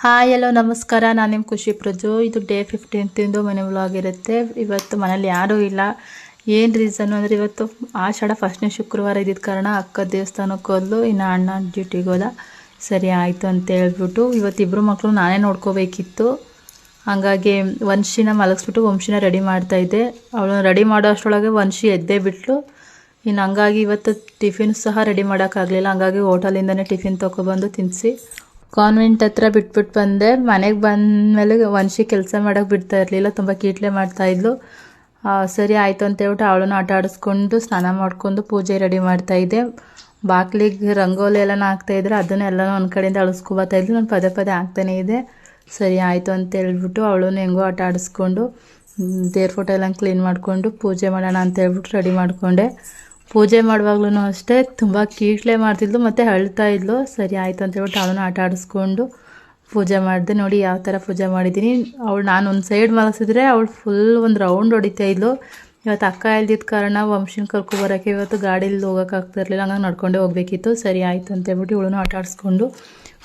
Hi ಎಲ್ಲೋ ನಮಸ್ಕಾರ. ನಾನು ನಿಮ್ಮ ಖುಷಿ ಪ್ರಜು. ಇದು ಡೇ 15 ಮನೆ ವ್ಲಾಗ್ ಇರುತ್ತೆ. ಇವತ್ತು ಮನೇಲಿ ಯಾರೂ ಇಲ್ಲ. ಏನು ರೀಸನ್ನು ಅಂದರೆ ಇವತ್ತು ಆಷಾಢ ಫಸ್ಟ್ನೇ ಶುಕ್ರವಾರ ಇದ್ದಿದ್ದ ಕಾರಣ ಅಕ್ಕ ದೇವಸ್ಥಾನಕ್ಕೆ ಹೋದ್ಲು, ಇನ್ನು ಅಣ್ಣ ಡ್ಯೂಟಿಗೆ ಹೋದ. ಸರಿ ಆಯಿತು ಅಂತ ಹೇಳ್ಬಿಟ್ಟು ಇವತ್ತಿಬ್ಬರು ಮಕ್ಕಳು ನಾನೇ ನೋಡ್ಕೋಬೇಕಿತ್ತು. ಹಾಗಾಗಿ ವಂಶಿನ ಮಲಗಿಸ್ಬಿಟ್ಟು ವಂಶಿನ ರೆಡಿ ಮಾಡ್ತಾಯಿದ್ದೆ. ಅವಳು ರೆಡಿ ಮಾಡೋ ಅಷ್ಟರೊಳಗೆ ವಂಶಿ ಎದ್ದೇ ಬಿಟ್ಲು. ಇನ್ನು ಹಂಗಾಗಿ ಇವತ್ತು ಟಿಫಿನ್ ಸಹ ರೆಡಿ ಮಾಡೋಕ್ಕಾಗಲಿಲ್ಲ. ಹಂಗಾಗಿ ಹೋಟೆಲಿಂದನೇ ಟಿಫಿನ್ ತೊಗೊಬಂದು ತಿನ್ನಿಸಿ ಕಾನ್ವೆಂಟ್ ಹತ್ರ ಬಿಟ್ಬಿಟ್ಟು ಬಂದೆ. ಮನೆಗೆ ಬಂದಮೇಲೆ ವಂಶಿ ಕೆಲಸ ಮಾಡೋಕ್ಕೆ ಬಿಡ್ತಾ ಇರಲಿಲ್ಲ, ತುಂಬ ಕೀಟ್ಲೆ ಮಾಡ್ತಾಯಿದ್ಲು. ಸರಿ ಆಯಿತು ಅಂತ ಹೇಳ್ಬಿಟ್ಟು ಅವಳನ್ನು ಆಟ ಆಡಿಸ್ಕೊಂಡು ಸ್ನಾನ ಮಾಡಿಕೊಂಡು ಪೂಜೆ ರೆಡಿ ಮಾಡ್ತಾಯಿದ್ದೆ. ಬಾಗಿಲಿಗೆ ರಂಗೋಲಿ ಎಲ್ಲ ಹಾಕ್ತಾಯಿದ್ರೆ ಅದನ್ನೆಲ್ಲನೂ ಒಂದು ಕಡೆಯಿಂದ ಅಳಿಸ್ಕೊಬತ್ತಾಯಿದ್ಲು. ನಾನು ಪದೇ ಪದೇ ಆಗ್ತಾನೇ ಇದೆ. ಸರಿ ಆಯಿತು ಅಂತ ಹೇಳ್ಬಿಟ್ಟು ಅವಳನ್ನು ಹೆಂಗೋ ಆಟ ಆಡಿಸ್ಕೊಂಡು ದೇವ್ರ ಫೋಟೋ ಎಲ್ಲ ಕ್ಲೀನ್ ಮಾಡಿಕೊಂಡು ಪೂಜೆ ಮಾಡೋಣ ಅಂತ ಹೇಳ್ಬಿಟ್ಟು ರೆಡಿ ಮಾಡಿಕೊಂಡೆ. ಪೂಜೆ ಮಾಡುವಾಗ್ಲೂ ಅಷ್ಟೇ ತುಂಬ ಕೀಟ್ಲೆ ಮಾಡ್ತಿದ್ಲು ಮತ್ತು ಅಳ್ತಾ ಇದ್ಲು. ಸರಿ ಆಯಿತು ಅಂತ ಹೇಳ್ಬಿಟ್ಟು ಅವಳನ್ನು ಆಟ ಆಡಿಸ್ಕೊಂಡು ಪೂಜೆ ಮಾಡಿದೆ. ನೋಡಿ ಯಾವ ಥರ ಪೂಜೆ ಮಾಡಿದ್ದೀನಿ. ಅವಳು ನಾನು ಒಂದು ಸೈಡ್ ಮಲಗಿಸಿದ್ರೆ ಅವಳು ಫುಲ್ ಒಂದು ರೌಂಡ್ ಹೊಡಿತಾ ಇದ್ಲು. ಇವತ್ತು ಅಕ್ಕ ಇಲ್ದಿದ್ದ ಕಾರಣ ವಂಶಿನ ಕರ್ಕೊಬರೋಕ್ಕೆ ಇವತ್ತು ಗಾಡೀಲಿ ಹೋಗೋಕ್ಕಾಗ್ತಿರ್ಲಿಲ್ಲ, ಹಂಗಾಗಿ ನಡ್ಕೊಂಡೇ ಹೋಗಬೇಕಿತ್ತು. ಸರಿ ಆಯಿತು ಅಂತ ಹೇಳ್ಬಿಟ್ಟು ಇವಳನ್ನು ಆಟ ಆಡಿಸ್ಕೊಂಡು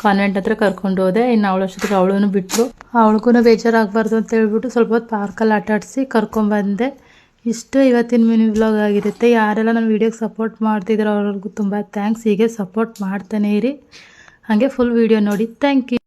ಕಾನ್ವೆಂಟ್ ಹತ್ರ ಕರ್ಕೊಂಡು ಹೋದೆ. ಇನ್ನು ಅವಳಷ್ಟೊತ್ತಿಗೆ ಅವಳನ್ನು ಬಿಟ್ಟರು. ಅವಳಿಗೂ ಬೇಜಾರಾಗಬಾರ್ದು ಅಂತ ಹೇಳ್ಬಿಟ್ಟು ಸ್ವಲ್ಪ ಹೊತ್ತು ಪಾರ್ಕಲ್ಲಿ ಆಟ ಆಡಿಸಿ ಕರ್ಕೊಂಬಂದೆ. ಇಷ್ಟು ಇವತ್ತಿನ ಮಿನಿ ವ್ಲಾಗ್ ಆಗಿರುತ್ತೆ. ಯಾರೆಲ್ಲ ನನ್ನ ವೀಡಿಯೋಗೆ ಸಪೋರ್ಟ್ ಮಾಡ್ತಿದ್ರು ಅವ್ರಿಗೂ ತುಂಬ ಥ್ಯಾಂಕ್ಸ್. ಹೀಗೆ ಸಪೋರ್ಟ್ ಮಾಡ್ತಾನೇ ಇರಿ. ಹಾಗೆ ಫುಲ್ ವೀಡಿಯೋ ನೋಡಿ. Thank you.